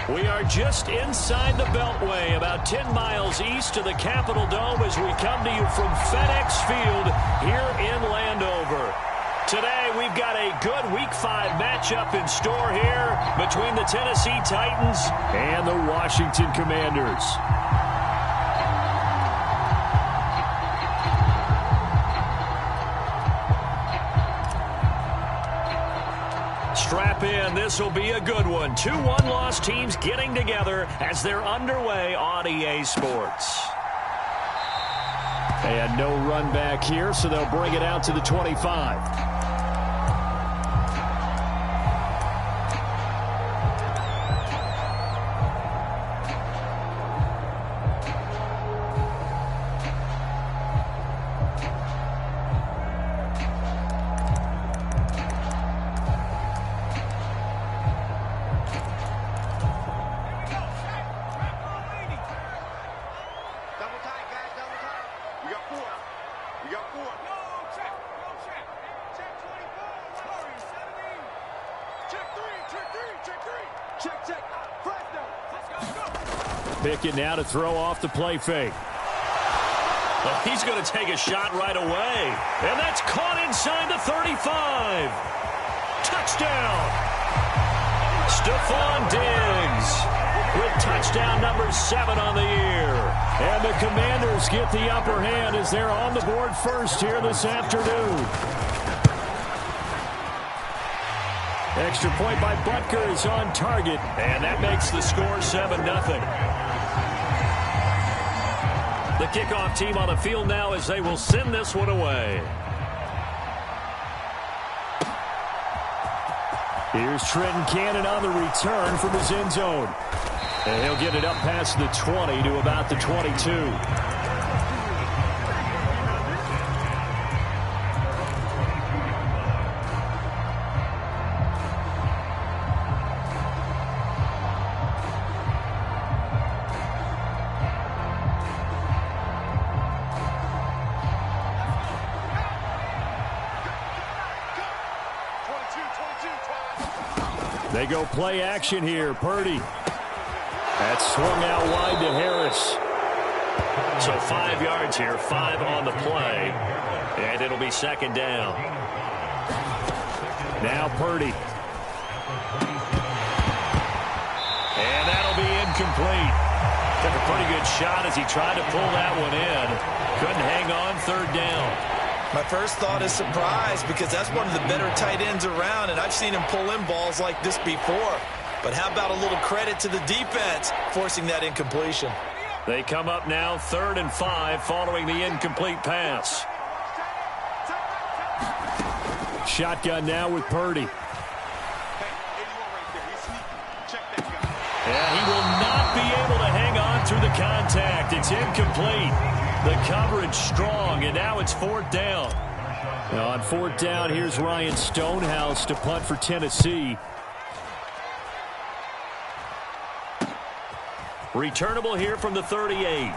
We are just inside the Beltway, about 10 miles east of the Capitol Dome as we come to you from FedEx Field here in Landover. Today, we've got a good Week 5 matchup in store here between the Tennessee Titans and the Washington Commanders. Strap in. This will be a good one. 2 one-loss teams getting together as they're underway on EA Sports. And no run back here, so they'll bring it out to the 25. Pickett now to throw off the play fake. Well, he's going to take a shot right away. And that's caught inside the 35. Touchdown. Stephon Diggs with touchdown number 7 on the year. And the Commanders get the upper hand as they're on the board first here this afternoon. Extra point by Butker is on target. And that makes the score 7-0. The kickoff team on the field now as they will send this one away. Here's Trenton Cannon on the return from his end zone. And he'll get it up past the 20 to about the 22. They go play action here. Purdy. That's swung out wide to Harris. So 5 yards here, 5 on the play. And it'll be second down. Now Purdy. And that'll be incomplete. Took a pretty good shot as he tried to pull that one in. Couldn't hang on, third down. My first thought is surprise because that's one of the better tight ends around, and I've seen him pull in balls like this before. But how about a little credit to the defense forcing that incompletion? They come up now 3rd and 5 following the incomplete pass. Shotgun now with Purdy. And he will not be able to hang on through the contact. It's incomplete. The coverage strong, and now it's 4th down. Now on 4th down, here's Ryan Stonehouse to punt for Tennessee. Returnable here from the 38.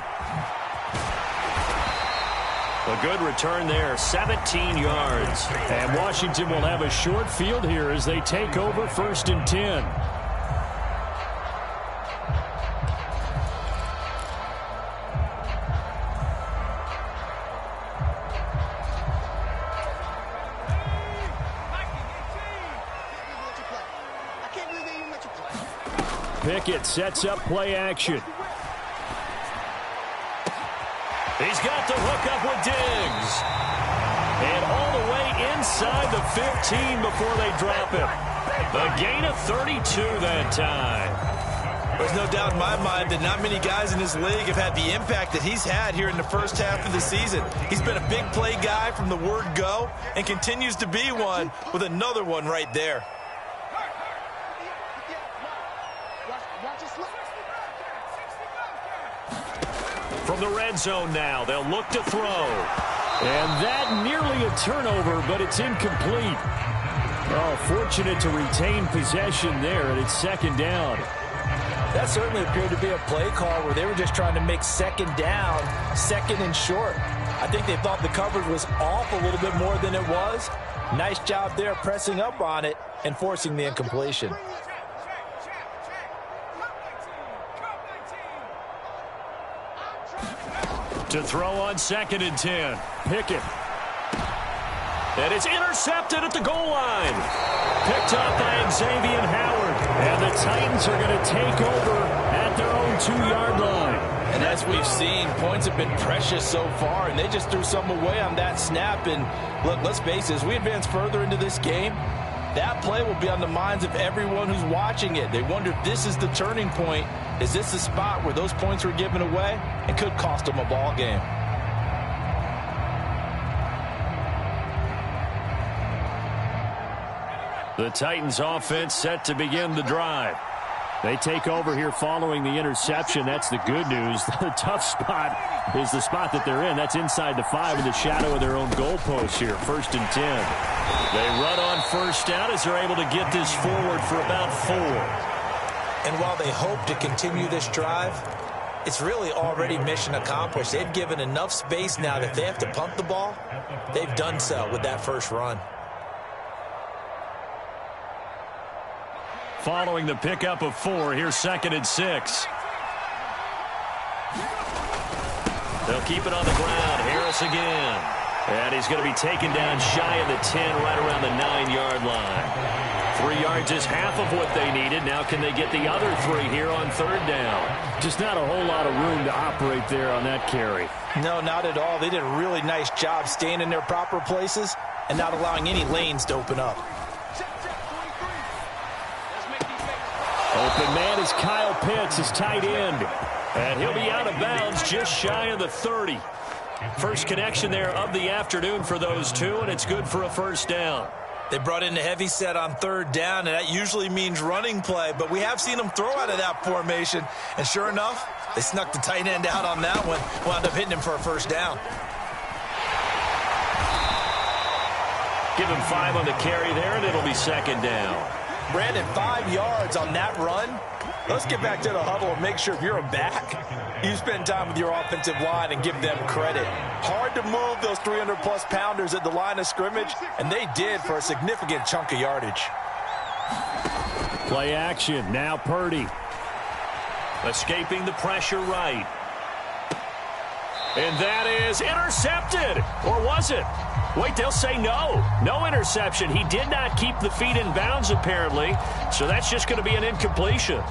A good return there, 17 yards. And Washington will have a short field here as they take over 1st and 10. Pickett sets up play action. He's got the hook up with Diggs. And all the way inside the 15 before they drop him. A gain of 32 that time. There's no doubt in my mind that not many guys in this league have had the impact that he's had here in the first half of the season. He's been a big play guy from the word go and continues to be one with another one right there. From the red zone now, they'll look to throw. And that nearly a turnover, but it's incomplete. Oh, fortunate to retain possession there, and it's 2nd down. That certainly appeared to be a play call where they were just trying to make 2nd down, 2nd and short. I think they thought the coverage was off a little bit more than it was. Nice job there pressing up on it and forcing the incompletion. To throw on 2nd and 10. Pickett. And it's intercepted at the goal line. Picked up by Xavier Howard. And the Titans are going to take over at their own 2-yard line. And as we've seen, points have been precious so far, and they just threw some away on that snap. And look, let's face it, as we advance further into this game, that play will be on the minds of everyone who's watching it. They wonder if this is the turning point. Is this the spot where those points were given away? It could cost them a ball game. The Titans offense set to begin the drive. They take over here following the interception. That's the good news. The tough spot is the spot that they're in. That's inside the 5 in the shadow of their own goalpost here. 1st and 10. They run on 1st down as they're able to get this forward for about 4. And while they hope to continue this drive, it's really already mission accomplished. They've given enough space now that if they have to punt the ball, they've done so with that first run. Following the pickup of 4, here's 2nd and 6. They'll keep it on the ground. Harris again. And he's going to be taken down shy of the 10, right around the 9-yard line. 3 yards is half of what they needed. Now can they get the other 3 here on 3rd down? Just not a whole lot of room to operate there on that carry. No, not at all. They did a really nice job staying in their proper places and not allowing any lanes to open up. Open man is Kyle Pitts, his tight end. And he'll be out of bounds just shy of the 30. First connection there of the afternoon for those two, and it's good for a 1st down. They brought in a heavy set on 3rd down, and that usually means running play, but we have seen them throw out of that formation. And sure enough, they snuck the tight end out on that one, wound up hitting him for a 1st down. Give him 5 on the carry there, and it'll be 2nd down. Brandon, 5 yards on that run. Let's get back to the huddle and make sure if you're a back, you spend time with your offensive line and give them credit. Hard to move those 300-plus pounders at the line of scrimmage, and they did for a significant chunk of yardage. Play action. Now Purdy. Escaping the pressure right. And that is intercepted. Or was it? Wait, they'll say no. No interception. He did not keep the feet in bounds, apparently. So that's just going to be an incompletion.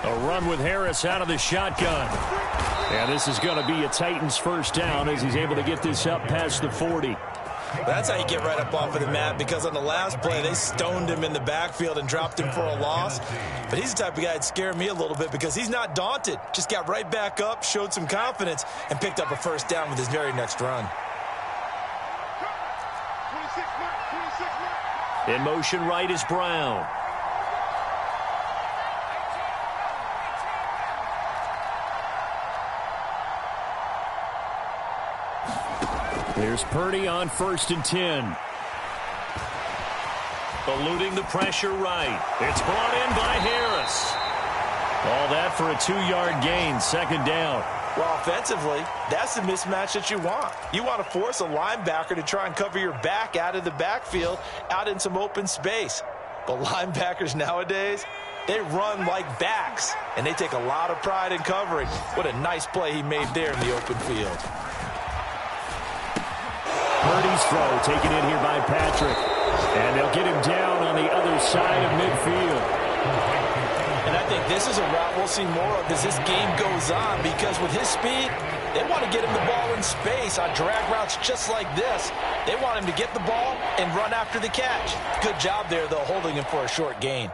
A run with Harris out of the shotgun. And this is going to be a Titans 1st down as he's able to get this up past the 40. That's how you get right up off of the mat, because on the last play, they stoned him in the backfield and dropped him for a loss. But he's the type of guy that scared me a little bit because he's not daunted. Just got right back up, showed some confidence, and picked up a 1st down with his very next run. In motion right is Brown. Here's Purdy on 1st and 10. Eluding the pressure right. It's brought in by Harris. All that for a 2-yard gain, 2nd down. Well, offensively, that's the mismatch that you want. You want to force a linebacker to try and cover your back out of the backfield, out in some open space. But linebackers nowadays, they run like backs, and they take a lot of pride in covering. What a nice play he made there in the open field. Purdy's throw taken in here by Patrick. And they'll get him down on the other side of midfield. And I think this is a route we'll see more of as this game goes on, because with his speed, they want to get him the ball in space on drag routes just like this. They want him to get the ball and run after the catch. Good job there, though, holding him for a short gain.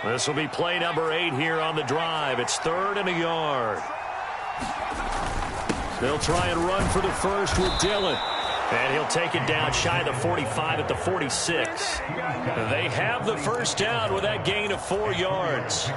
This will be play number 8 here on the drive. It's 3rd and a yard. They'll try and run for the 1st with Dillon. And he'll take it down shy of the 45 at the 46. They have the first down with that gain of 4 yards.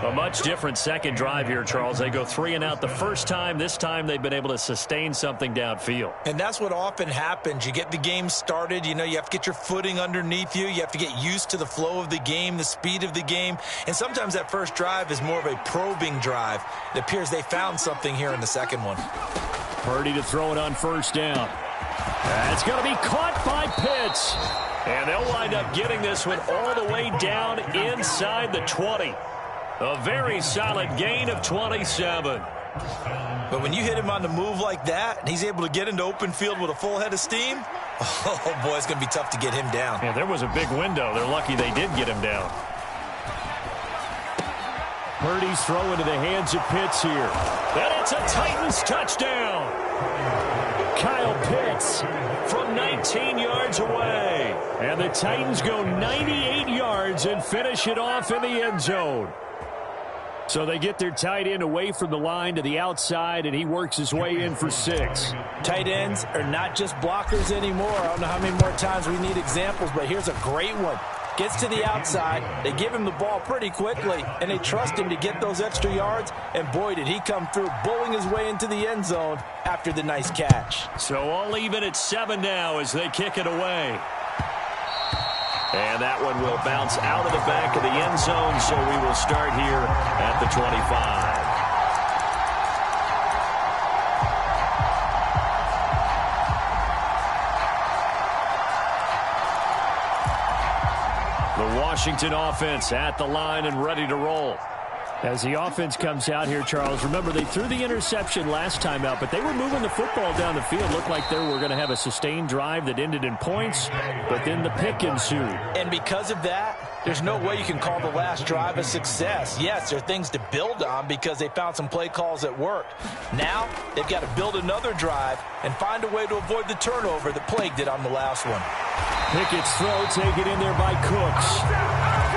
A much different second drive here, Charles. They go 3 and out the first time. This time they've been able to sustain something downfield. And that's what often happens. You get the game started. You know, you have to get your footing underneath you. You have to get used to the flow of the game, the speed of the game. And sometimes that first drive is more of a probing drive. It appears they found something here in the second one. Purdy to throw it on first down. It's going to be caught by Pitts. And they'll wind up getting this one all the way down inside the 20. A very solid gain of 27. But when you hit him on the move like that, and he's able to get into open field with a full head of steam, oh, boy, it's going to be tough to get him down. Yeah, there was a big window. They're lucky they did get him down. Purdy's throw into the hands of Pitts here. And it's a Titans touchdown. Kyle Pitts from 19 yards away. And the Titans go 98 yards and finish it off in the end zone. So they get their tight end away from the line to the outside, and he works his way in for 6. Tight ends are not just blockers anymore. I don't know how many more times we need examples, but here's a great one. Gets to the outside, they give him the ball pretty quickly, and they trust him to get those extra yards, and boy, did he come through, bowling his way into the end zone after the nice catch. So all even at 7 now as they kick it away. And that one will bounce out of the back of the end zone, so we will start here at the 25. The Washington offense at the line and ready to roll. As the offense comes out here, Charles, remember they threw the interception last time out, but they were moving the football down the field. Looked like they were going to have a sustained drive that ended in points, but then the pick ensued. And because of that, there's no way you can call the last drive a success. Yes, there are things to build on because they found some play calls that worked. Now, they've got to build another drive and find a way to avoid the turnover that plagued it on the last one. Pickett's throw taken in there by Cooks.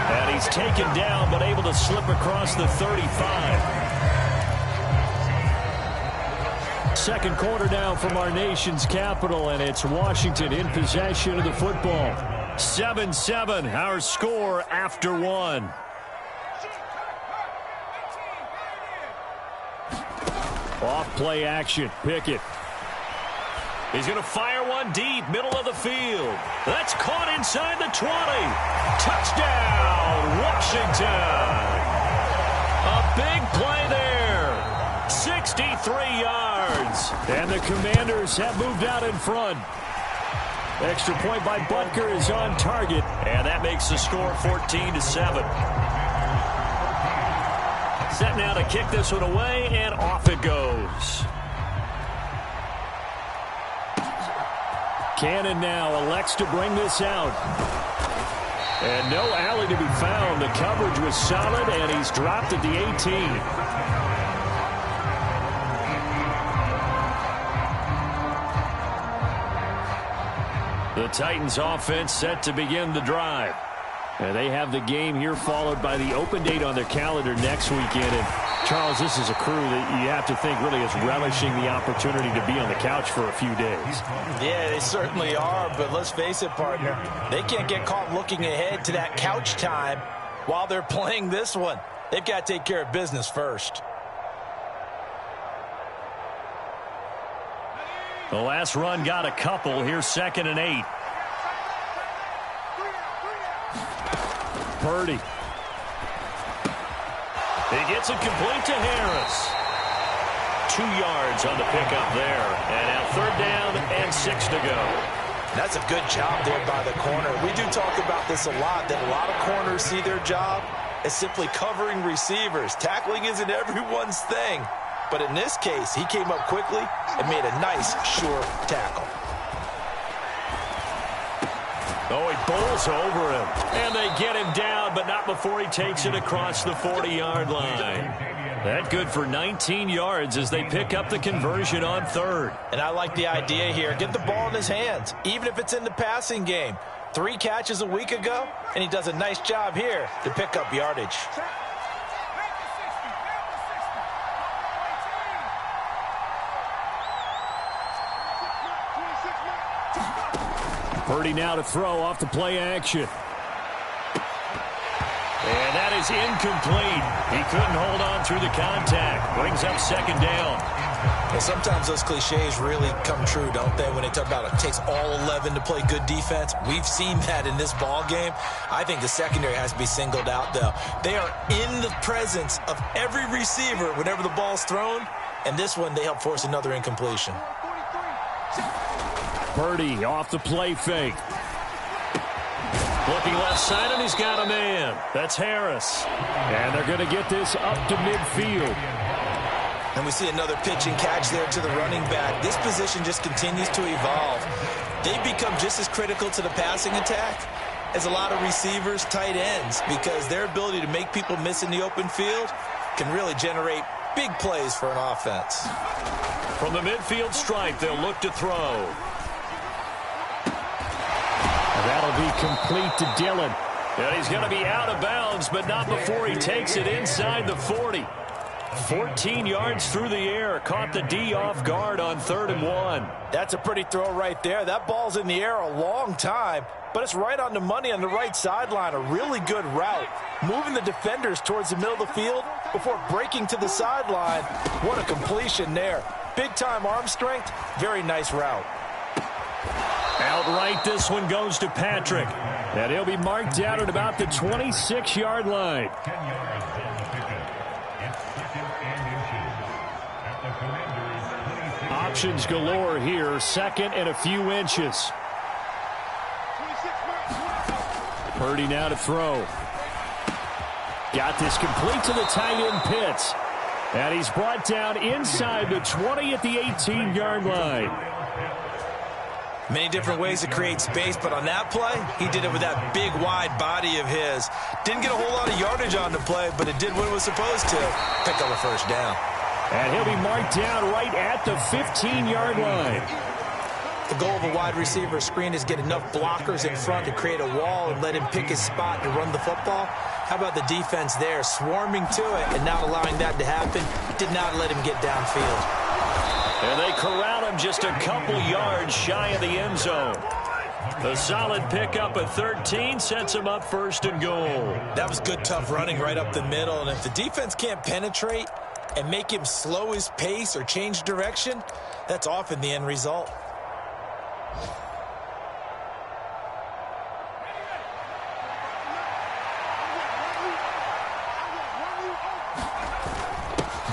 And he's taken down but able to slip across the 35. Second quarter now from our nation's capital, and it's Washington in possession of the football. 7-7, our score after 1. Off play action, Pickett. He's going to fire one deep, middle of the field. That's caught inside the 20. Touchdown, Washington. A big play there. 63 yards. And the Commanders have moved out in front. Extra point by Butker is on target. And that makes the score 14-7. Set now to kick this one away, and off it goes. Cannon now elects to bring this out. And no alley to be found. The coverage was solid, and he's dropped at the 18. The Titans offense set to begin the drive. And they have the game here followed by the open date on their calendar next weekend. And Charles, this is a crew that you have to think really is relishing the opportunity to be on the couch for a few days. Yeah, they certainly are, but let's face it, partner. They can't get caught looking ahead to that couch time while they're playing this one. They've got to take care of business first. The last run got a couple. Here's 2nd and 8. Purdy. He gets it complete to Harris. 2 yards on the pickup there. And now 3rd down and 6 to go. That's a good job there by the corner. We do talk about this a lot, that a lot of corners see their job as simply covering receivers. Tackling isn't everyone's thing. But in this case, he came up quickly and made a nice, sure tackle. Oh, he bowls over him. And they get him down, but not before he takes it across the 40-yard line. That good for 19 yards as they pick up the conversion on 3rd. And I like the idea here. Get the ball in his hands, even if it's in the passing game. 3 catches a week ago, and he does a nice job here to pick up yardage. Purdy now to throw off the play action. And that is incomplete. He couldn't hold on through the contact. Brings up second down. Well, sometimes those cliches really come true, don't they? When they talk about it takes all 11 to play good defense. We've seen that in this ball game. I think the secondary has to be singled out, though. They are in the presence of every receiver whenever the ball's thrown. And this one, they help force another incompletion. Purdy off the play fake. Looking left side, and he's got a man. That's Harris. And they're going to get this up to midfield. And we see another pitch and catch there to the running back. This position just continues to evolve. They've become just as critical to the passing attack as a lot of receivers, tight ends, because their ability to make people miss in the open field can really generate big plays for an offense. From the midfield stripe, they'll look to throw. That'll be complete to Dillon. And he's going to be out of bounds, but not before he takes it inside the 40. 14 yards through the air. Caught the D off guard on 3rd and 1. That's a pretty throw right there. That ball's in the air a long time, but it's right on the money on the right sideline. A really good route. Moving the defenders towards the middle of the field before breaking to the sideline. What a completion there. Big-time arm strength. Very nice route. Outright, this one goes to Patrick. And he'll be marked out at about the 26-yard line. Options galore here. 2nd and a few inches. Purdy now to throw. Got this complete to the tight end Pitts. And he's brought down inside the 20 at the 18-yard line. Many different ways to create space, but on that play, he did it with that big, wide body of his. Didn't get a whole lot of yardage on the play, but it did what it was supposed to. Pick up a first down. And he'll be marked down right at the 15-yard line. The goal of a wide receiver screen is get enough blockers in front to create a wall and let him pick his spot to run the football. How about the defense there, swarming to it and not allowing that to happen? Did not let him get downfield. And they corral him just a couple yards shy of the end zone. The solid pickup at 13 sets him up 1st and goal. That was good, tough running right up the middle. And if the defense can't penetrate and make him slow his pace or change direction, that's often the end result.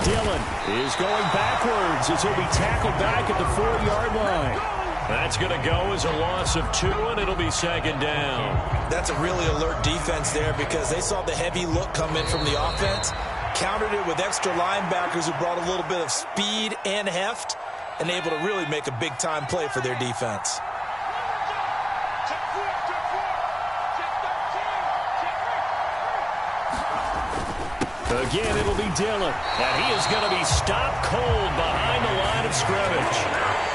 Dillon is going backwards as he'll be tackled back at the 4-yard line. That's going to go as a loss of 2, and it'll be 2nd down. That's a really alert defense there because they saw the heavy look come in from the offense, countered it with extra linebackers who brought a little bit of speed and heft, and able to really make a big-time play for their defense. Again, it'll be Dillon. And he is going to be stopped cold behind the line of scrimmage.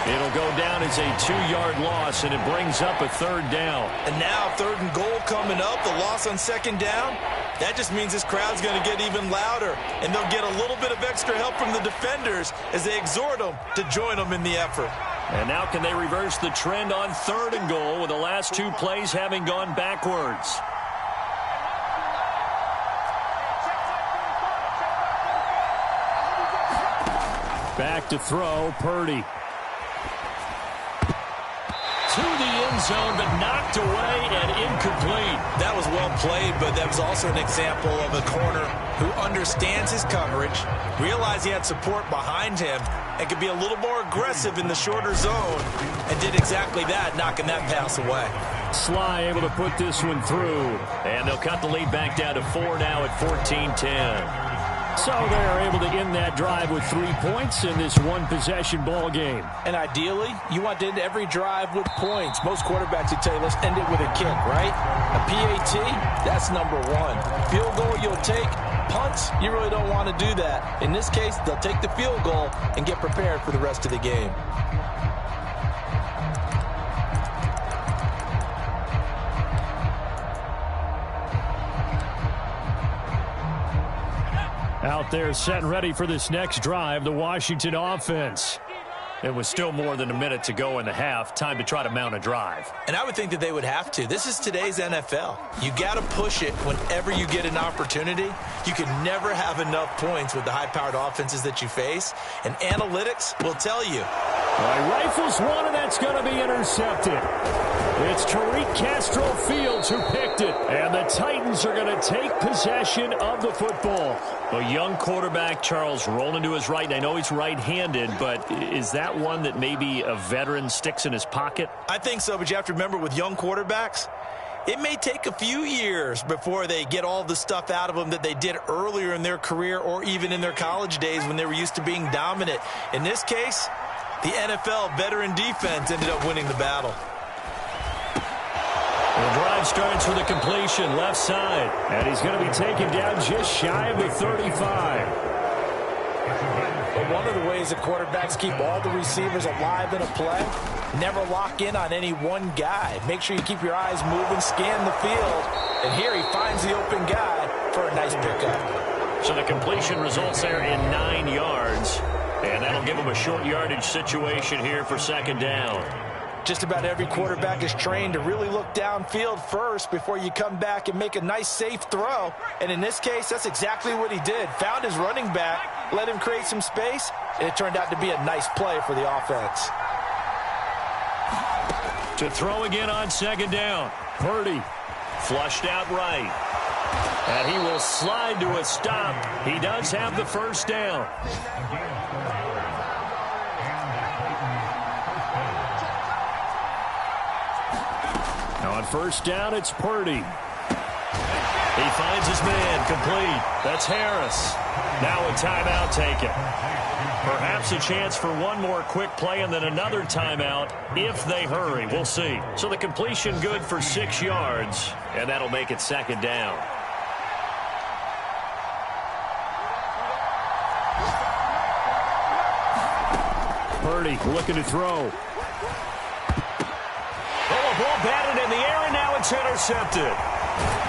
It'll go down as a 2-yard loss, and it brings up a 3rd down. And now 3rd and goal coming up, the loss on 2nd down. That just means this crowd's going to get even louder, and they'll get a little bit of extra help from the defenders as they exhort them to join them in the effort. And now can they reverse the trend on 3rd and goal with the last 2 plays having gone backwards? Back to throw, Purdy. To the end zone, but knocked away and incomplete. That was well played, but that was also an example of a corner who understands his coverage, realized he had support behind him, and could be a little more aggressive in the shorter zone, and did exactly that, knocking that pass away. Sly able to put this one through, and they'll cut the lead back down to 4 now at 14-10. So they're able to end that drive with 3 points in this one-possession ball game. And ideally, you want to end every drive with points. Most quarterbacks would tell you, let's end it with a kick, right? A PAT, that's number 1. Field goal you'll take. Punts, you really don't want to do that. In this case, they'll take the field goal and get prepared for the rest of the game. Out there set and ready for this next drive, the Washington offense. It was still more than a minute to go in the half. Time to try to mount a drive. And I would think that they would have to. This is today's NFL. You got to push it whenever you get an opportunity. You can never have enough points with the high-powered offenses that you face. And analytics will tell you. Rifles one, and that's going to be intercepted. It's Tariq Castro-Fields who picked it. And the Titans are going to take possession of the football. A young quarterback, Charles, rolling to his right. And I know he's right-handed, but is that one that maybe a veteran sticks in his pocket? I think so, but you have to remember with young quarterbacks, it may take a few years before they get all the stuff out of them that they did earlier in their career or even in their college days when they were used to being dominant. In this case, the NFL veteran defense ended up winning the battle. The drive starts with a completion left side, and he's going to be taken down just shy of the 35. But one of the ways that quarterbacks keep all the receivers alive in a play, never lock in on any one guy. Make sure you keep your eyes moving, scan the field, and here he finds the open guy for a nice pickup. So the completion results there in 9 yards, and that'll give him a short yardage situation here for second down. Just about every quarterback is trained to really look downfield first before you come back and make a nice, safe throw. And in this case, that's exactly what he did. Found his running back, let him create some space, and it turned out to be a nice play for the offense. To throw again on second down. Purdy flushed out right. And he will slide to a stop. He does have the first down. On first down, it's Purdy. He finds his man, complete. That's Harris. Now a timeout taken. Perhaps a chance for one more quick play and then another timeout if they hurry. We'll see. So the completion good for 6 yards, and that'll make it second down. Purdy looking to throw. Ball batted in the air, and now it's intercepted.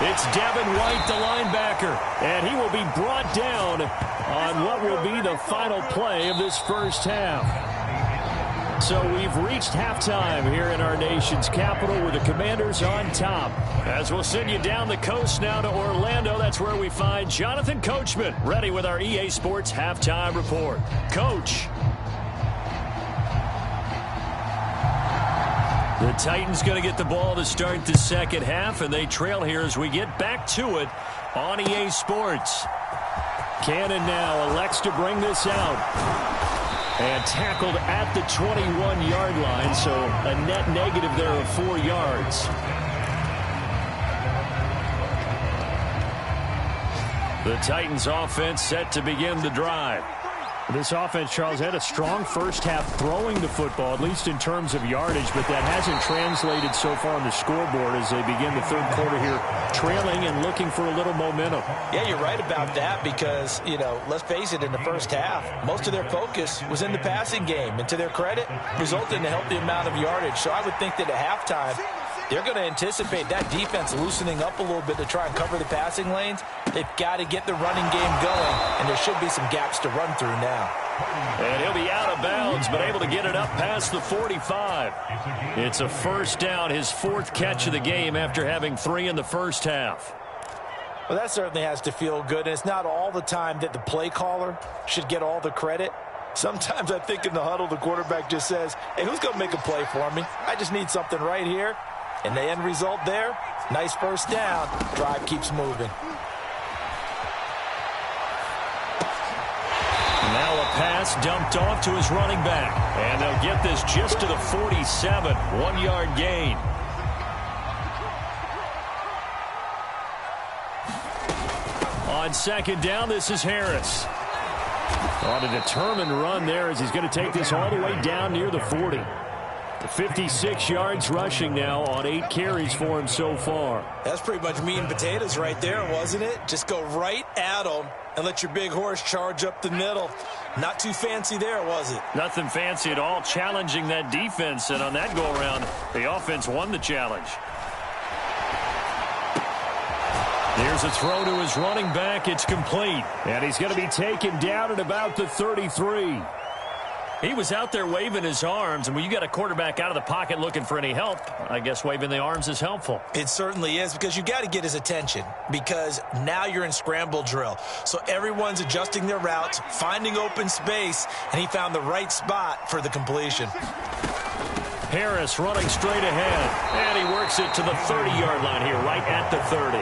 It's Devin White, the linebacker, and he will be brought down on what will be the final play of this first half. So we've reached halftime here in our nation's capital with the Commanders on top. As we'll send you down the coast now to Orlando, that's where we find Jonathan Coachman, ready with our EA Sports halftime report. Coach. The Titans going to get the ball to start the second half, and they trail here as we get back to it on EA Sports. Cannon now elects to bring this out. And tackled at the 21-yard line, so a net negative there of 4 yards. The Titans offense set to begin the drive. This offense, Charles, had a strong first half throwing the football, at least in terms of yardage, but that hasn't translated so far on the scoreboard as they begin the third quarter here, trailing and looking for a little momentum. Yeah, you're right about that because, you know, let's face it, in the first half, most of their focus was in the passing game, and to their credit, resulted in a healthy amount of yardage. So I would think that at halftime, they're going to anticipate that defense loosening up a little bit to try and cover the passing lanes. They've got to get the running game going, and there should be some gaps to run through now. And he'll be out of bounds, but able to get it up past the 45. It's a first down, his 4th catch of the game after having 3 in the first half. Well, that certainly has to feel good, and it's not all the time that the play caller should get all the credit. Sometimes I think in the huddle, the quarterback just says, hey, who's going to make a play for me? I just need something right here. And the end result there, nice first down. Drive keeps moving. Now a pass dumped off to his running back. And they'll get this just to the 47, 1-yard gain. On second down, this is Harris. On a determined run there as he's going to take this all the way down near the 40. 56 yards rushing now on 8 carries for him so far. That's pretty much meat and potatoes right there, wasn't it? Just go right at them and let your big horse charge up the middle. Not too fancy there, was it? Nothing fancy at all, challenging that defense. And on that go-around, the offense won the challenge. Here's a throw to his running back. It's complete. And he's going to be taken down at about the 33. He was out there waving his arms, and when you got a quarterback out of the pocket looking for any help, I guess waving the arms is helpful. It certainly is, because you got to get his attention, because now you're in scramble drill. So everyone's adjusting their routes, finding open space, and he found the right spot for the completion. Harris running straight ahead, and he works it to the 30-yard line here, right at the 30.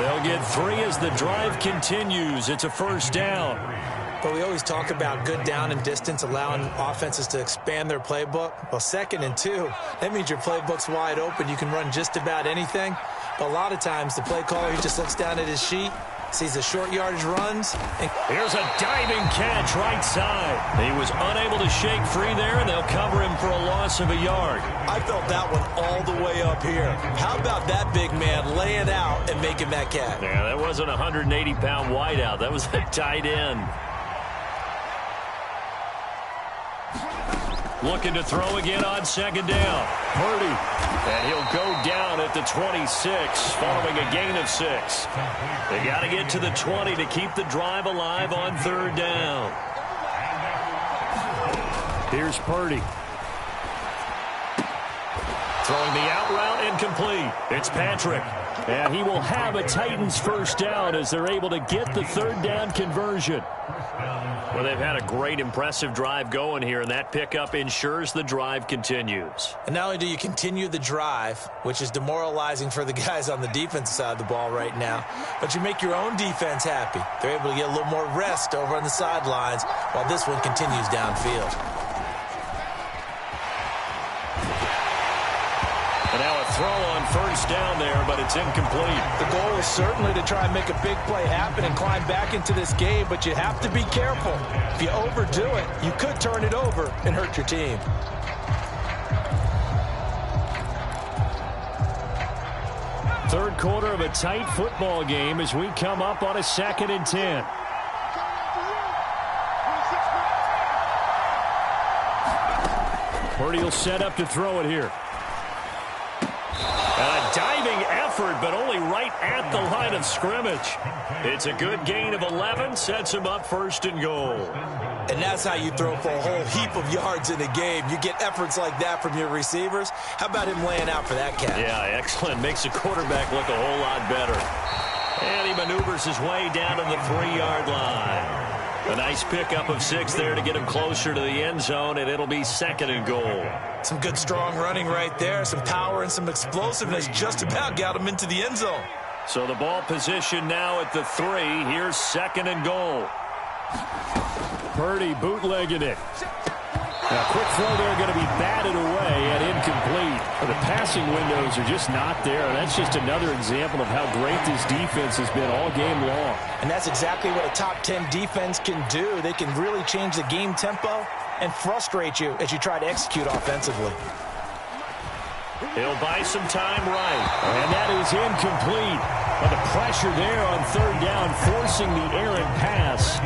They'll get 3 as the drive continues. It's a first down. But we always talk about good down and distance, allowing offenses to expand their playbook. Well, 2nd and 2, that means your playbook's wide open. You can run just about anything. But a lot of times, the play caller, he just looks down at his sheet, sees the short yardage runs. And here's a diving catch right side. He was unable to shake free there, and they'll cover him for a loss of a yard. I felt that one all the way up here. How about that big man laying out and making that catch? Yeah, that wasn't a 180-pound wideout. That was a tight end. Looking to throw again on 2nd down. Purdy. And he'll go down at the 26 following a gain of 6. They got to get to the 20 to keep the drive alive on 3rd down. Here's Purdy. Throwing the out route incomplete. It's Patrick. And he will have a Titans first down as they're able to get the 3rd down conversion. Well, they've had a great, impressive drive going here, and that pickup ensures the drive continues. And not only do you continue the drive, which is demoralizing for the guys on the defensive side of the ball right now, but you make your own defense happy. They're able to get a little more rest over on the sidelines while this one continues downfield. And now a throw on 1st down there, but it's incomplete. The goal is certainly to try and make a big play happen and climb back into this game, but you have to be careful. If you overdo it, you could turn it over and hurt your team. Third quarter of a tight football game as we come up on a 2nd and 10. Purdy will set up to throw it here. And a diving effort, but only right at the line of scrimmage. It's a good gain of 11, sets him up 1st and goal. And that's how you throw for a whole heap of yards in a game. You get efforts like that from your receivers. How about him laying out for that catch? Yeah, excellent. Makes the quarterback look a whole lot better. And he maneuvers his way down to the 3-yard line. A nice pickup of 6 there to get him closer to the end zone, and it'll be 2nd and goal. Some good strong running right there. Some power and some explosiveness just about got him into the end zone. So the ball position now at the 3. Here's 2nd and goal. Purdy bootlegging it. Now, a quick throw there going to be batted away and incomplete. The passing windows are just not there. That's just another example of how great this defense has been all game long. And that's exactly what a top 10 defense can do. They can really change the game tempo and frustrate you as you try to execute offensively. He'll buy some time right. And that is incomplete. But the pressure there on 3rd down, forcing the errant pass.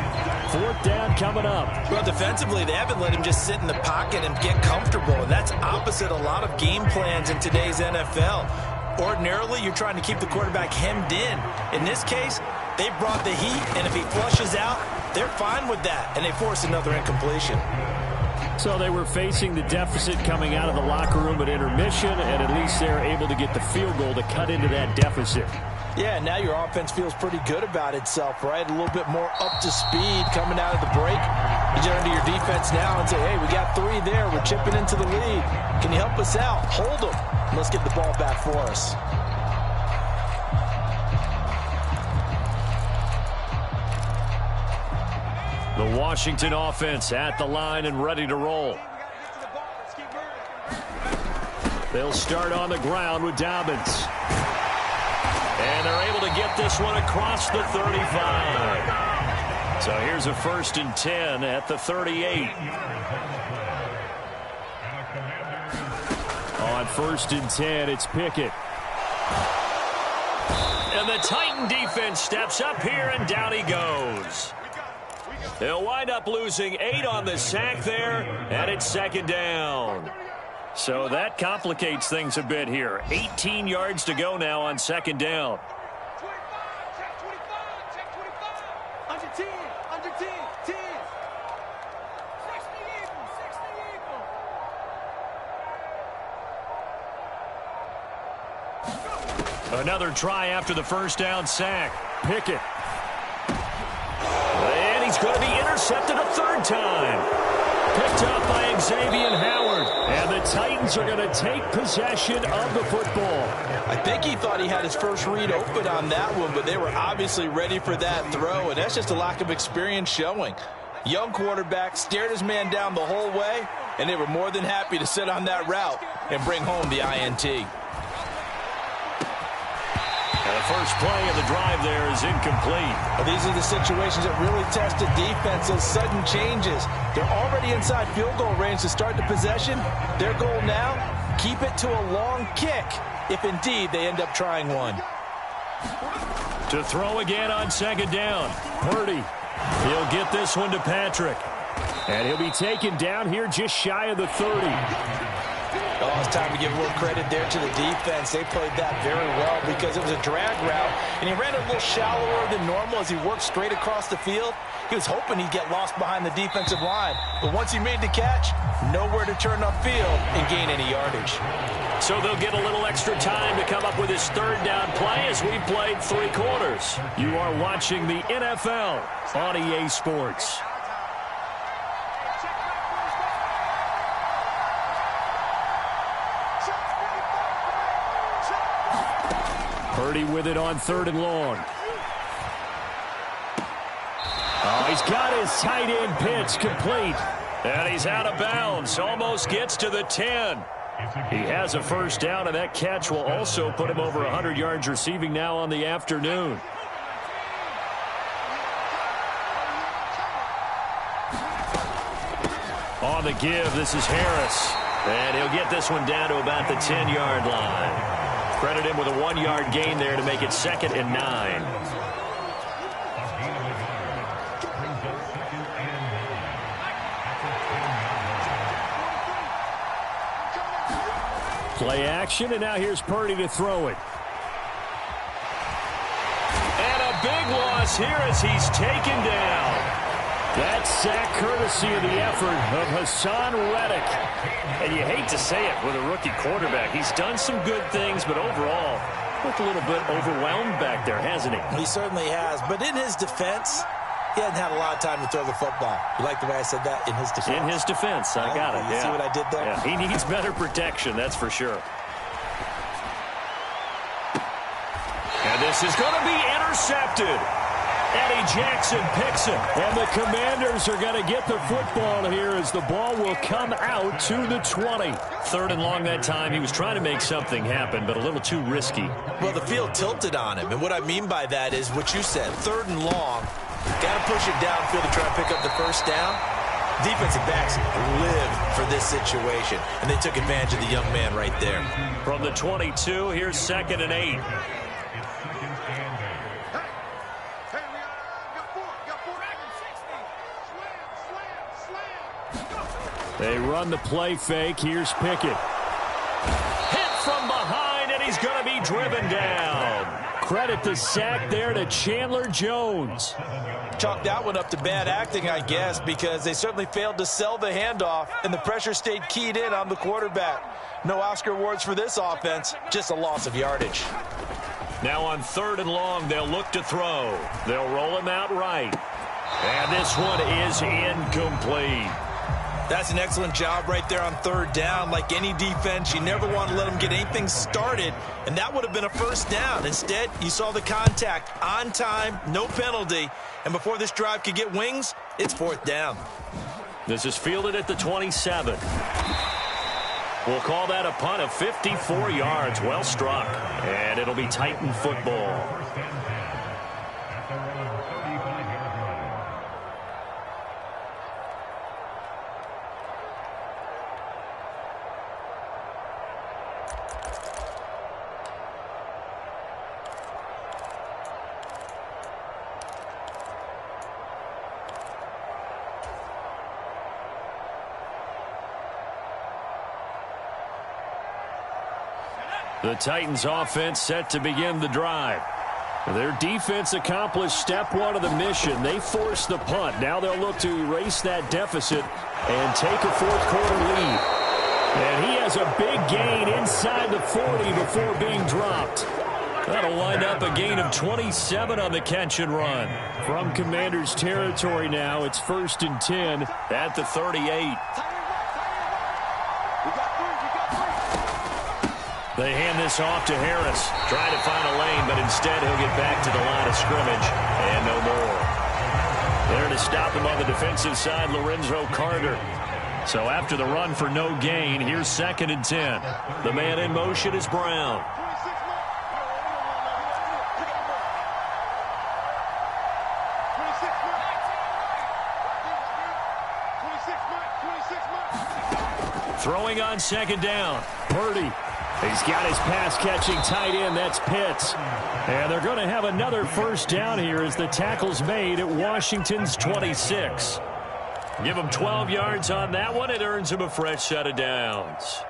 4th down coming up. Well, defensively, they haven't let him just sit in the pocket and get comfortable, and that's opposite a lot of game plans in today's NFL. Ordinarily, you're trying to keep the quarterback hemmed in. In this case, they brought the heat, and if he flushes out, they're fine with that, and they force another incompletion. So they were facing the deficit coming out of the locker room at intermission, and at least they're able to get the field goal to cut into that deficit. Yeah, now your offense feels pretty good about itself, right? A little bit more up to speed coming out of the break. You turn to your defense now and say, hey, we got 3 there. We're chipping into the lead. Can you help us out? Hold them. Let's get the ball back for us. The Washington offense at the line and ready to roll. They'll start on the ground with Dobbins. And they're able to get this one across the 35. So here's a 1st and 10 at the 38. On 1st and 10, it's Pickett. And the Titan defense steps up here, and down he goes. They'll wind up losing 8 on the sack there, and it's 2nd down. So that complicates things a bit here. 18 yards to go now on 2nd down. Another try after the first down sack. Pickett. And he's going to be intercepted a third time. Picked up by Xavier Howard. And the Titans are going to take possession of the football. I think he thought he had his first read open on that one, but they were obviously ready for that throw, and that's just a lack of experience showing. Young quarterback stared his man down the whole way, and they were more than happy to sit on that route and bring home the INT. And the first play of the drive there is incomplete. Well, these are the situations that really test a defense, those sudden changes. They're already inside field goal range to start the possession. Their goal now, keep it to a long kick, if indeed they end up trying one. To throw again on second down. Purdy. He'll get this one to Patrick. And he'll be taken down here just shy of the 30. Oh, it's time to give more credit there to the defense. They played that very well because it was a drag route, and he ran a little shallower than normal as he worked straight across the field. He was hoping he'd get lost behind the defensive line, but once he made the catch, nowhere to turn upfield and gain any yardage. So they'll get a little extra time to come up with his third down play as we played 3 quarters. You are watching the NFL on EA Sports. Purdy with it on 3rd and long. Oh, he's got his tight end pitch complete. And he's out of bounds. Almost gets to the 10. He has a first down, and that catch will also put him over 100 yards receiving now on the afternoon. On the give, this is Harris. And he'll get this one down to about the 10-yard line. Credit him with a 1-yard gain there to make it 2nd and 9. Play action, and now here's Purdy to throw it. And a big loss here as he's taken down. That sack courtesy of the effort of Hassan Reddick. And you hate to say it with a rookie quarterback. He's done some good things, but overall, looked a little bit overwhelmed back there, hasn't he? He certainly has. But in his defense, he hasn't had a lot of time to throw the football. You like the way I said that? In his defense. In his defense. I got it. You see what I did there? Yeah, he needs better protection, that's for sure. And this is going to be intercepted. Eddie Jackson picks it. And the Commanders are going to get the football here as the ball will come out to the 20. 3rd and long that time. He was trying to make something happen, but a little too risky. Well, the field tilted on him. And what I mean by that is what you said. 3rd and long. Got to push it downfield to try to pick up the first down. Defensive backs lived for this situation, and they took advantage of the young man right there. From the 22, here's 2nd and 8. They run the play fake. Here's Pickett. Hit from behind, and he's going to be driven down. Credit the sack there to Chandler Jones. Chalk that one up to bad acting, I guess, because they certainly failed to sell the handoff, and the pressure stayed keyed in on the quarterback. No Oscar awards for this offense, just a loss of yardage. Now on 3rd and long, they'll look to throw. They'll roll him out right. And this one is incomplete. That's an excellent job right there on 3rd down. Like any defense, you never want to let them get anything started, and that would have been a first down. Instead, you saw the contact on time, no penalty, and before this drive could get wings, it's 4th down. This is fielded at the 27. We'll call that a punt of 54 yards. Well struck, and it'll be Titan football. The Titans offense set to begin the drive. Their defense accomplished step 1 of the mission. They forced the punt. Now they'll look to erase that deficit and take a 4th quarter lead. And he has a big gain inside the 40 before being dropped. That'll wind up a gain of 27 on the catch and run. From Commanders territory now, it's 1st and 10 at the 38. They hand this off to Harris. Trying to find a lane, but instead he'll get back to the line of scrimmage. And no more. There to stop him on the defensive side, Lorenzo Carter. So after the run for no gain, here's 2nd and 10. The man in motion is Brown. Throwing on 2nd down. Purdy. He's got his pass-catching tight end. That's Pitts. And they're going to have another 1st down here as the tackle's made at Washington's 26. Give him 12 yards on that one. It earns him a fresh set of downs.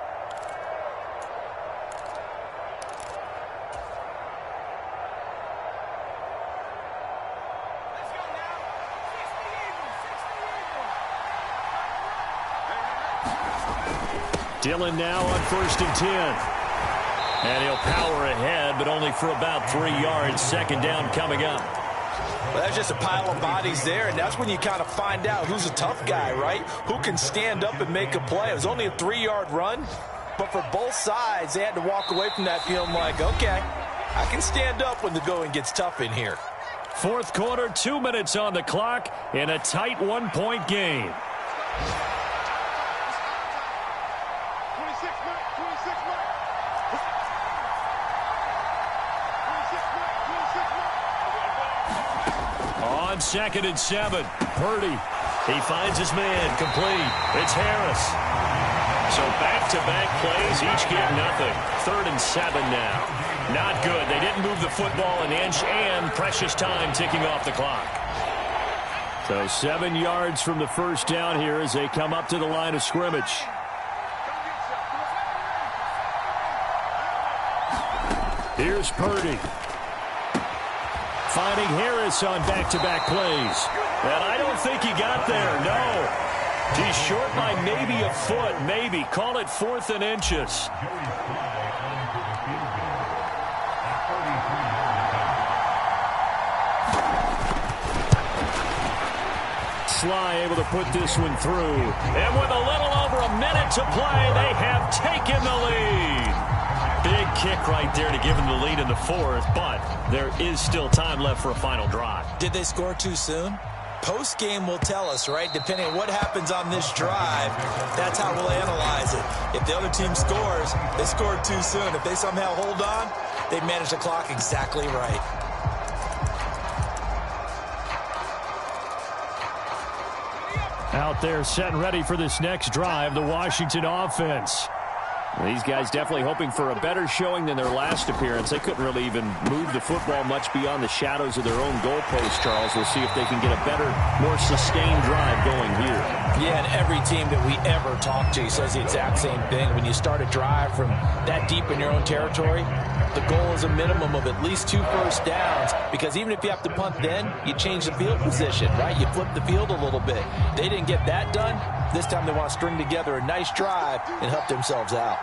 Dillon now on 1st and 10. And he'll power ahead, but only for about 3 yards. 2nd down coming up. Well, that's just a pile of bodies there, and that's when you kind of find out who's a tough guy, right? Who can stand up and make a play. It was only a 3-yard run, but for both sides, they had to walk away from that feeling like, okay, I can stand up when the going gets tough in here. 4th quarter, 2 minutes on the clock, in a tight 1-point game. On 2nd and 7, Purdy. He finds his man, complete. It's Harris. So back-to-back plays, each give nothing. 3rd and 7 now. Not good. They didn't move the football an inch, and precious time ticking off the clock. So 7 yards from the 1st down here as they come up to the line of scrimmage. Here's Purdy. Finding Harris on back-to-back plays. And I don't think he got there, no. He's short by maybe a foot, maybe. Call it 4th and inches. Sly able to put this one through. And with a little over a minute to play, they have taken the lead. Big kick right there to give them the lead in the 4th, but there is still time left for a final drive. Did they score too soon? Post-game will tell us, right? Depending on what happens on this drive, that's how we'll analyze it. If the other team scores, they scored too soon. If they somehow hold on, they manage the clock exactly right. Out there set and ready for this next drive, the Washington offense. These guys definitely hoping for a better showing than their last appearance. They couldn't really even move the football much beyond the shadows of their own goalpost, Charles. We'll see if they can get a better, more sustained drive going here. Yeah, and every team that we ever talk to says the exact same thing. When you start a drive from that deep in your own territory, the goal is a minimum of at least 2 first downs, because even if you have to punt then, you change the field position, right? You flip the field a little bit. They didn't get that done. This time they want to string together a nice drive and help themselves out.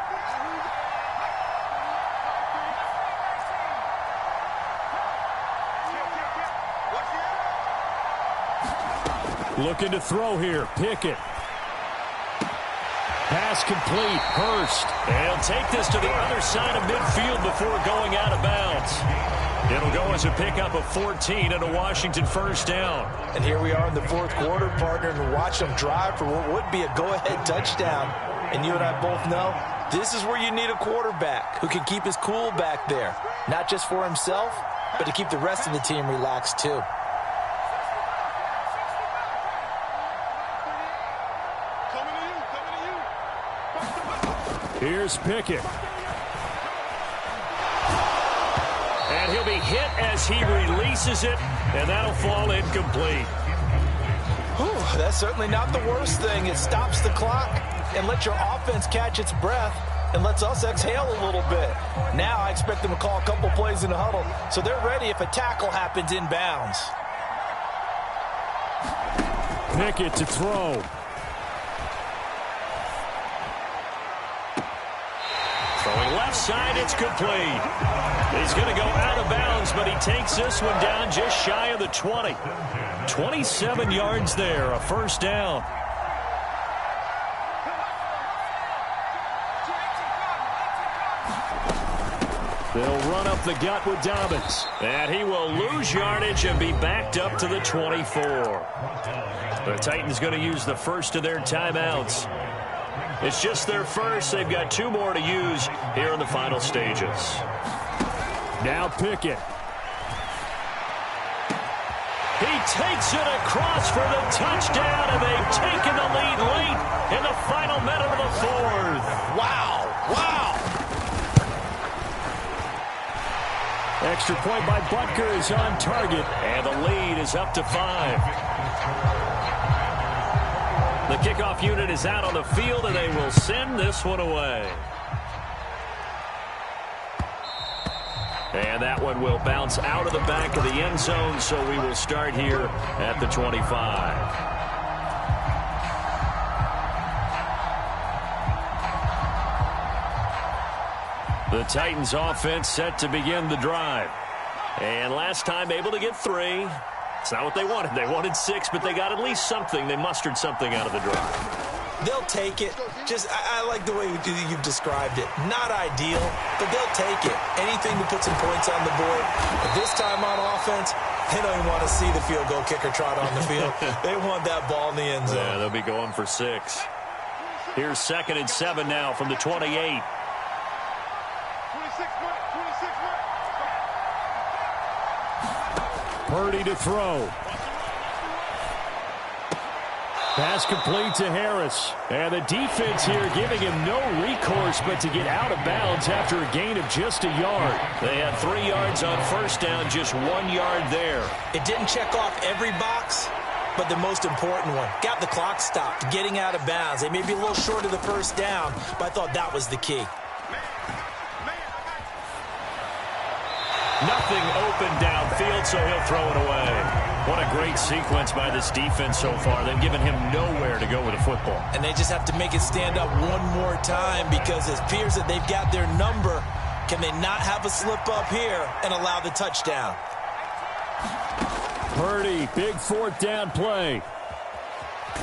Looking to throw here. Pickett. Pass complete. Hurst. And he'll take this to the other side of midfield before going out of bounds. It'll go as a pickup of 14 and a Washington 1st down. And here we are in the 4th quarter, partner, and watch them drive for what would be a go-ahead touchdown. And you and I both know this is where you need a quarterback who can keep his cool back there. Not just for himself, but to keep the rest of the team relaxed too. Here's Pickett. And he'll be hit as he releases it, and that'll fall incomplete. Whew, that's certainly not the worst thing. It stops the clock and lets your offense catch its breath and lets us exhale a little bit. Now I expect them to call a couple plays in the huddle, so they're ready if a tackle happens inbounds. Pickett to throw. left side. It's complete. He's going to go out of bounds, but he takes this one down just shy of the 20. 27 yards there, a first down. They'll run up the gut with Dobbins. And he will lose yardage and be backed up to the 24. The Titans going to use the first of their timeouts. It's just their first. They've got 2 more to use here in the final stages. Now Pickett. He takes it across for the touchdown, and they've taken the lead late in the final minute of the 4th. Wow. Wow. Extra point by Butker is on target, and the lead is up to 5. The kickoff unit is out on the field, and they will send this one away. And that one will bounce out of the back of the end zone, so we will start here at the 25. The Titans offense set to begin the drive. And last time able to get 3. It's not what they wanted. They wanted 6, but they got at least something. They mustered something out of the drive. They'll take it. I like the way you've described it. Not ideal, but they'll take it. Anything to put some points on the board. But this time on offense, they don't even want to see the field goal kicker trot on the field. They want that ball in the end zone. Yeah, they'll be going for 6. Here's 2nd and 7 now from the 28. Purdy to throw. Pass complete to Harris. And the defense here giving him no recourse but to get out of bounds after a gain of just a yard. They had 3 yards on first down, just 1 yard there. It didn't check off every box, but the most important one. Got the clock stopped, getting out of bounds. They may be a little short of the first down, but I thought that was the key. Nothing open downfield, so he'll throw it away. What a great sequence by this defense so far. They've given him nowhere to go with the football. And they just have to make it stand up one more time because it appears that they've got their number. Can they not have a slip up here and allow the touchdown? Purdy, big 4th down play.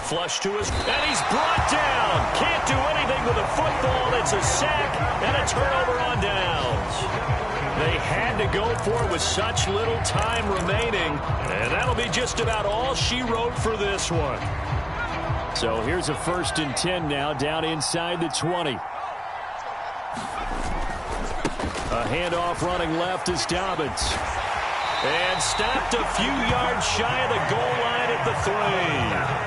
Flush to his, and he's brought down. Can't do anything with the football. It's a sack and a turnover on downs. They had to go for it with such little time remaining, and that'll be just about all she wrote for this one. So here's a 1st and 10 now, down inside the 20. A handoff running left is Dobbins. And stopped a few yards shy of the goal line at the 3.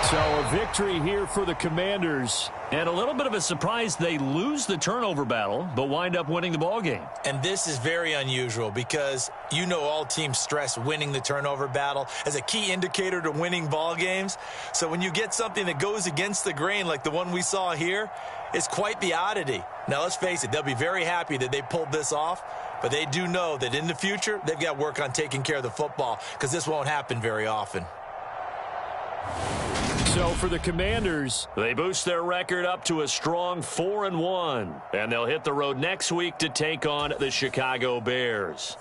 So a victory here for the Commanders. And a little bit of a surprise, they lose the turnover battle, but wind up winning the ball game. And this is very unusual because you know all teams stress winning the turnover battle as a key indicator to winning ball games. So when you get something that goes against the grain like the one we saw here, it's quite the oddity. Now let's face it, they'll be very happy that they pulled this off, but they do know that in the future, they've got work on taking care of the football because this won't happen very often. So for the Commanders, they boost their record up to a strong 4-1. And they'll hit the road next week to take on the Chicago Bears.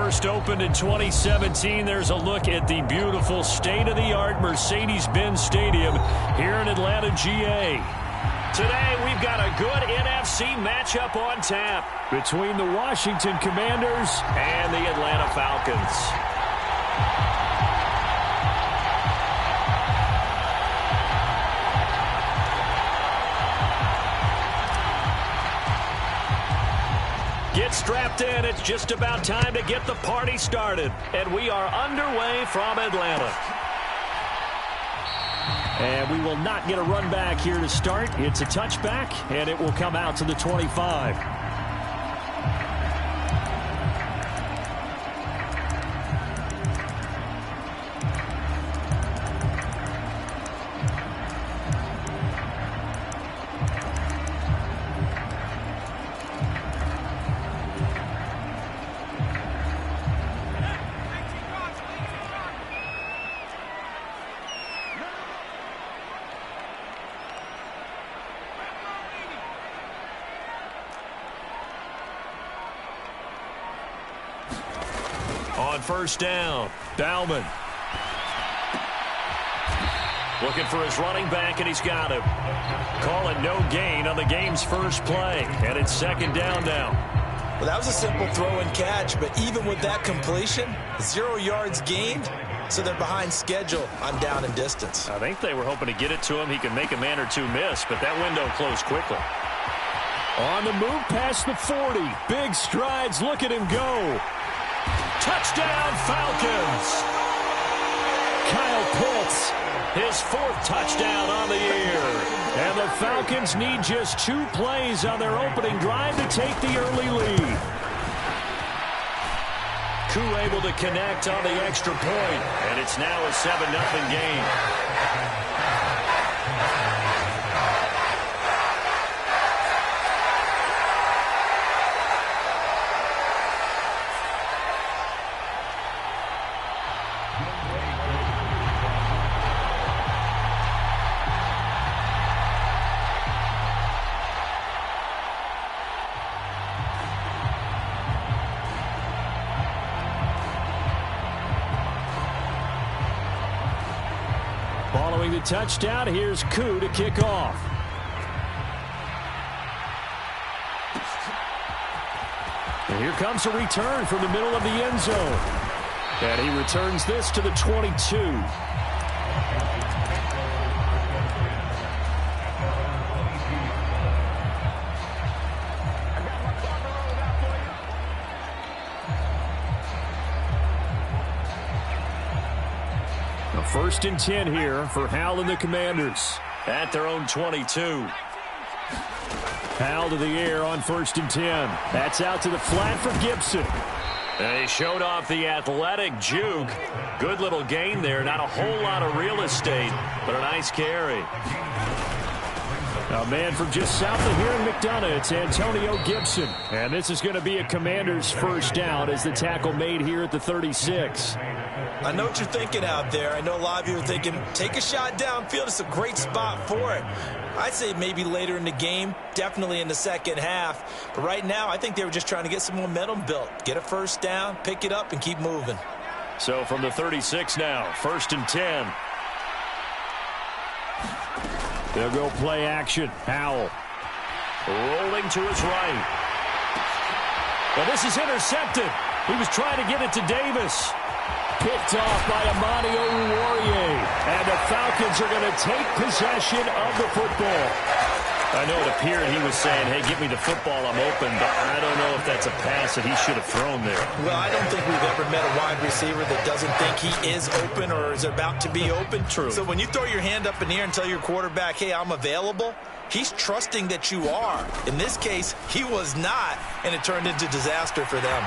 first opened in 2017, there's a look at the beautiful state-of-the-art Mercedes-Benz Stadium here in Atlanta, GA. Today, we've got a good NFC matchup on tap between the Washington Commanders and the Atlanta Falcons. Get strapped in. It's just about time to get the party started. And we are underway from Atlanta. And we will not get a run back here to start. It's a touchback, and it will come out to the 25. On first down, Bauman. Looking for his running back, and he's got him. Calling no gain on the game's first play, and it's second down now. Well, that was a simple throw and catch, but even with that completion, 0 yards gained, so they're behind schedule on down and distance. I think they were hoping to get it to him. He could make a man or two miss, but that window closed quickly. On the move past the 40. Big strides. Look at him go. Touchdown, Falcons. Kyle Pitts, his 4th touchdown on the year. And the Falcons need just 2 plays on their opening drive to take the early lead. Koo able to connect on the extra point, and it's now a 7-0 game. Following the touchdown, here's Koo to kick off. And here comes a return from the middle of the end zone. And he returns this to the 22. First and 10 here for Howell and the Commanders at their own 22. Howell to the air on first and 10. That's out to the flat for Gibson. And he showed off the athletic juke. Good little gain there. Not a whole lot of real estate, but a nice carry. A man from just south of here in McDonough, it's Antonio Gibson. And this is going to be a Commander's first down as the tackle made here at the 36. I know what you're thinking out there. I know a lot of you are thinking, take a shot downfield. It's a great spot for it. I'd say maybe later in the game, definitely in the second half. But right now, I think they were just trying to get some momentum built. Get a first down, pick it up, and keep moving. So from the 36 now, first and 10. They'll go play action. Howell rolling to his right. Well, this is intercepted. He was trying to get it to Davis. Picked off by Amani Oruwariye. And the Falcons are going to take possession of the football. I know it appeared he was saying, hey, give me the football, I'm open, but I don't know if that's a pass that he should have thrown there. Well, I don't think we've ever met a wide receiver that doesn't think he is open or is about to be open. True. So when you throw your hand up in the air and tell your quarterback, hey, I'm available, he's trusting that you are. In this case, he was not, and it turned into disaster for them.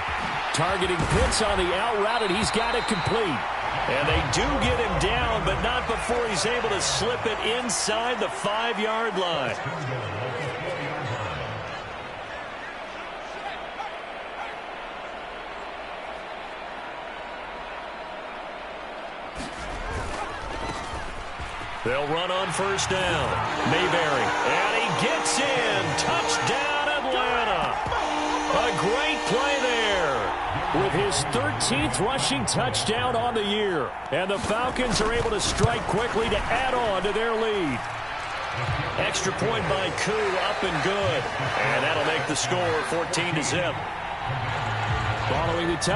Targeting Pitts on the out route, and he's got it complete. And they do get him down, but not before he's able to slip it inside the 5-yard line. They'll run on first down. Mayberry, and he gets in. Touchdown, Atlanta. A great play there. with his 13th rushing touchdown on the year. And the Falcons are able to strike quickly to add on to their lead. Extra point by Koo, up and good. And that'll make the score 14-0. Following the touchdown.